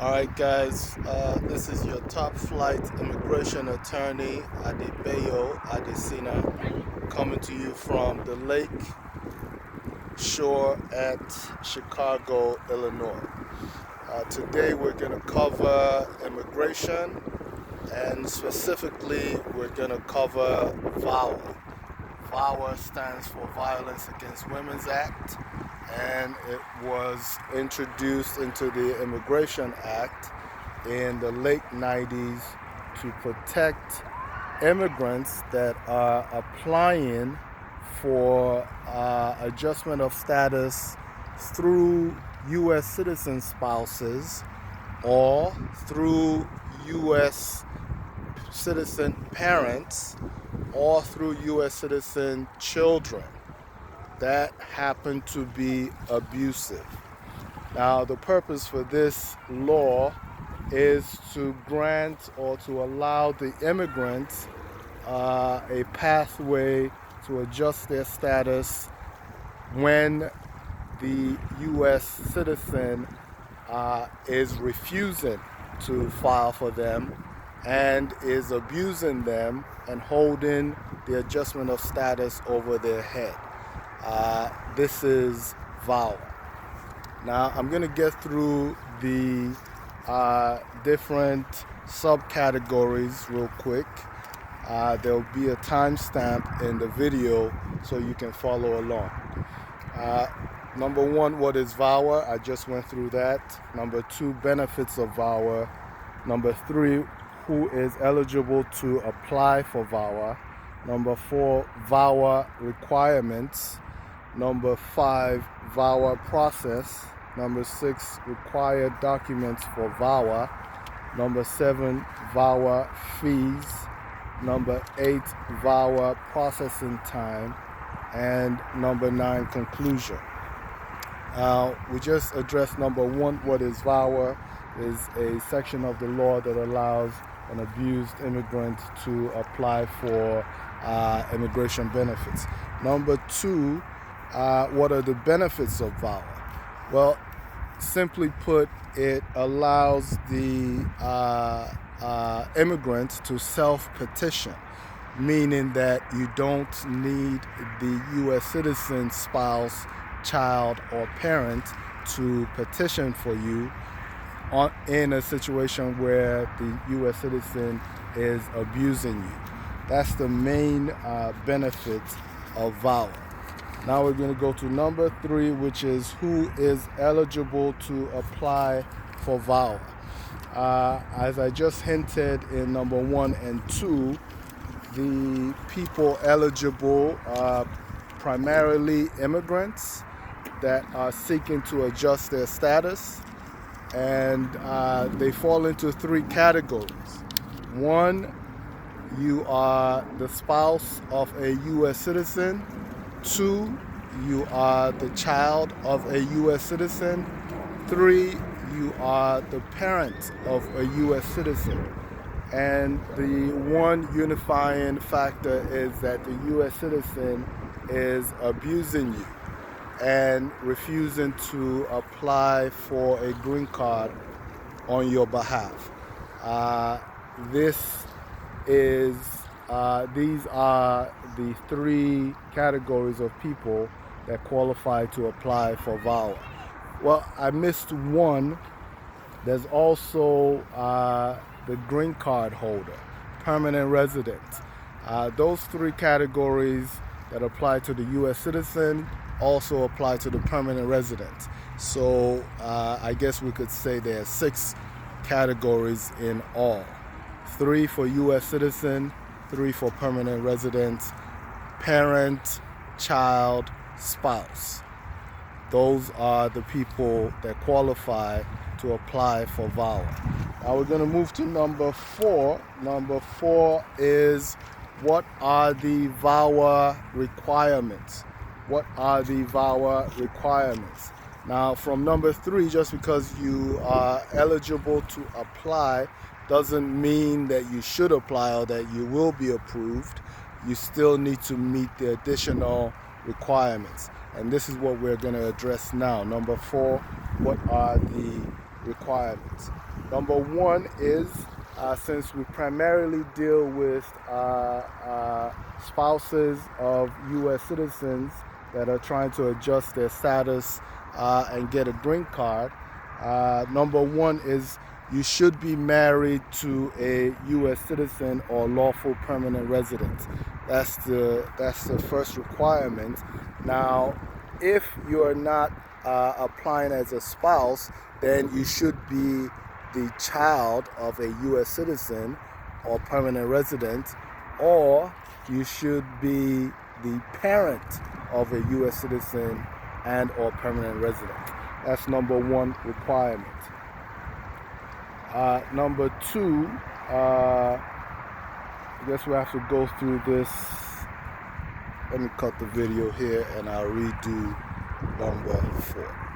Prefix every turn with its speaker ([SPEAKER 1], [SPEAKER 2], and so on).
[SPEAKER 1] Alright guys, this is your top flight immigration attorney Adebayo Adesina coming to you from the lake shore at Chicago, Illinois. Today we're going to cover immigration, and specifically we're going to cover VAWA. VAWA stands for Violence Against Women's Act, and it was introduced into the Immigration Act in the late 90s to protect immigrants that are applying for adjustment of status through U.S. citizen spouses or through U.S. citizen parents or through U.S. citizen children that happen to be abusive. Now, the purpose for this law is to grant or to allow the immigrants a pathway to adjust their status when the U.S. citizen is refusing to file for them and is abusing them and holding the adjustment of status over their head. This is VAWA. Now I'm going to get through the different subcategories real quick. There'll be a timestamp in the video so you can follow along. Number one, what is VAWA? I just went through that. Number two, benefits of VAWA. Number three, who is eligible to apply for VAWA. Number four, VAWA requirements. Number five, VAWA process. Number six, required documents for VAWA. Number seven, VAWA fees. Number eight, VAWA processing time. And number nine, conclusion. We just addressed number one, what is VAWA? Is a section of the law that allows an abused immigrant to apply for immigration benefits. Number two, what are the benefits of VAWA? Well, simply put, it allows the immigrants to self-petition, meaning that you don't need the U.S. citizen spouse, child, or parent to petition for you in a situation where the U.S. citizen is abusing you. That's the main benefit of VAWA. Now we're going to go to number three, which is who is eligible to apply for VAWA. As I just hinted in number one and two, the people eligible are primarily immigrants that are seeking to adjust their status, and they fall into three categories. One, you are the spouse of a U.S. citizen. Two, you are the child of a U.S. citizen. Three, you are the parent of a U.S. citizen. And the one unifying factor is that the U.S. citizen is abusing you and refusing to apply for a green card on your behalf. These are the three categories of people that qualify to apply for VAWA. Well, I missed one. There's also the green card holder, permanent resident. Those three categories that apply to the U.S. citizen also apply to the permanent resident. So I guess we could say there are six categories in all. Three for U.S. citizen, three for permanent resident, parent, child, spouse. Those are the people that qualify to apply for VAWA. Now we're going to move to number four. Number four is, what are the VAWA requirements? What are the VAWA requirements? Now, from number three, just because you are eligible to apply doesn't mean that you should apply or that you will be approved. You still need to meet the additional requirements. And this is what we're going to address now. Number four, what are the requirements. Number one is, since we primarily deal with spouses of U.S. citizens that are trying to adjust their status and get a green card, number one is you should be married to a U.S. citizen or lawful permanent resident. That's the first requirement. Now, if you are not applying as a spouse, then you should be the child of a U.S. citizen or permanent resident, or you should be the parent of a U.S. citizen and or permanent resident. That's number one requirement. Number two, I guess we have to go through this. Let me cut the video here and I'll redo number 4.